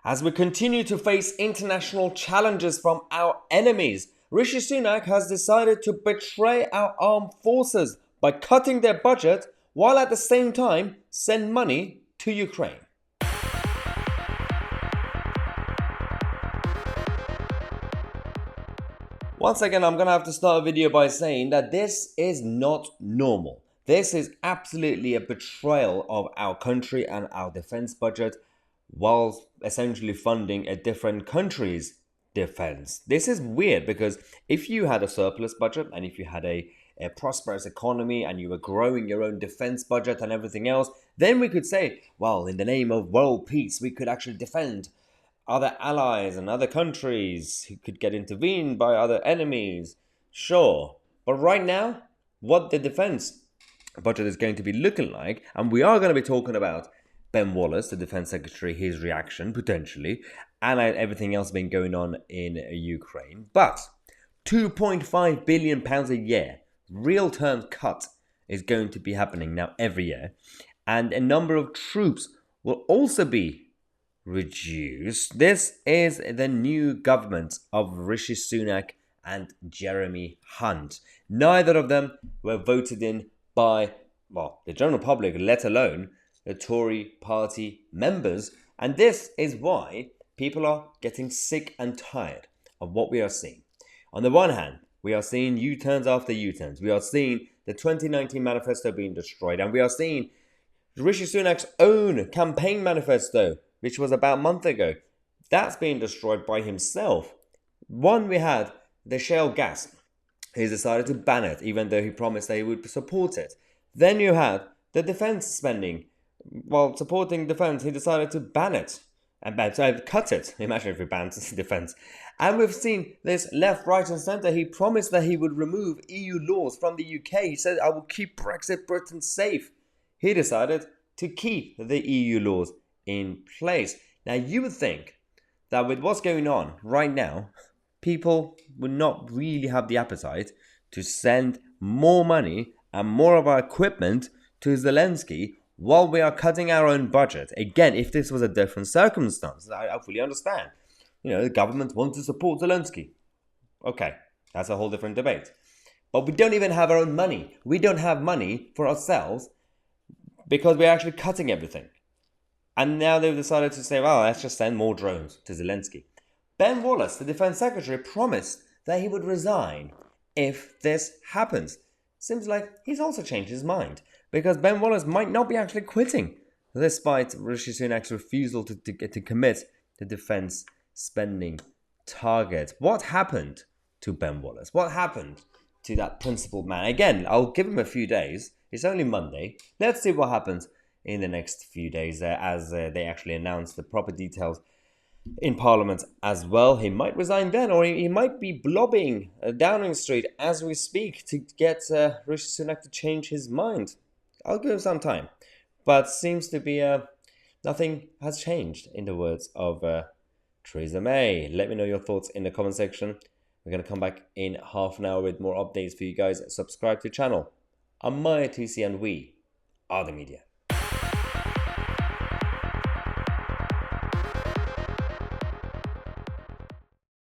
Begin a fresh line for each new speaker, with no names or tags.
As we continue to face international challenges from our enemies, Rishi Sunak has decided to betray our armed forces by cutting their budget while at the same time send money to Ukraine. Once again, I'm going to have to start a video by saying that this is not normal. This is absolutely a betrayal of our country and our defense budget while essentially funding a different country's defense. This is weird because if you had a surplus budget and if you had a prosperous economy and you were growing your own defense budget and everything else, then we could say, well, in the name of world peace, we could actually defend other allies and other countries who could get intervened by other enemies. Sure. But right now, what the defense budget is going to be looking like, and we are going to be talking about Ben Wallace, the defense secretary, his reaction, potentially, and everything else been going on in Ukraine. But £2.5 billion a year, real term cut, is going to be happening now every year. And a number of troops will also be reduced. This is the new government of Rishi Sunak and Jeremy Hunt. Neither of them were voted in by, well, the general public, let alone the Tory party members. And this is why people are getting sick and tired of what we are seeing. On the one hand, we are seeing U-turns after U-turns. We are seeing the 2019 manifesto being destroyed. And we are seeing Rishi Sunak's own campaign manifesto, which was about a month ago, that's being destroyed by himself. One, we had the shale gas. He decided to ban it, even though he promised that he would support it. Then you had the defense spending. While supporting defense, he decided to ban it. And cut it. Imagine if he banned defense. And we've seen this left, right and centre. He promised that he would remove EU laws from the UK. He said, I will keep Brexit Britain safe. He decided to keep the EU laws in place. Now, you would think that with what's going on right now, people would not really have the appetite to send more money and more of our equipment to Zelensky while we are cutting our own budget. Again, if this was a different circumstance, I fully understand. You know, the government wants to support Zelensky. Okay, that's a whole different debate. But we don't even have our own money. We don't have money for ourselves because we're actually cutting everything. And now they've decided to say, well, let's just send more drones to Zelensky. Ben Wallace, the defense secretary, promised that he would resign if this happens. Seems like he's also changed his mind, because Ben Wallace might not be actually quitting, despite Rishi Sunak's refusal to commit the defense spending target. What happened to Ben Wallace? What happened to that principled man? Again, I'll give him a few days. It's only Monday. Let's see what happens in the next few days as they actually announce the proper details in Parliament as well. He might resign then, or he might be blobbing Downing Street as we speak to get Rishi Sunak to change his mind. I'll give him some time. But seems to be nothing has changed, in the words of Theresa May. Let me know your thoughts in the comment section. We're going to come back in half an hour with more updates for you guys. Subscribe to the channel. I'm Tousi and we are the media.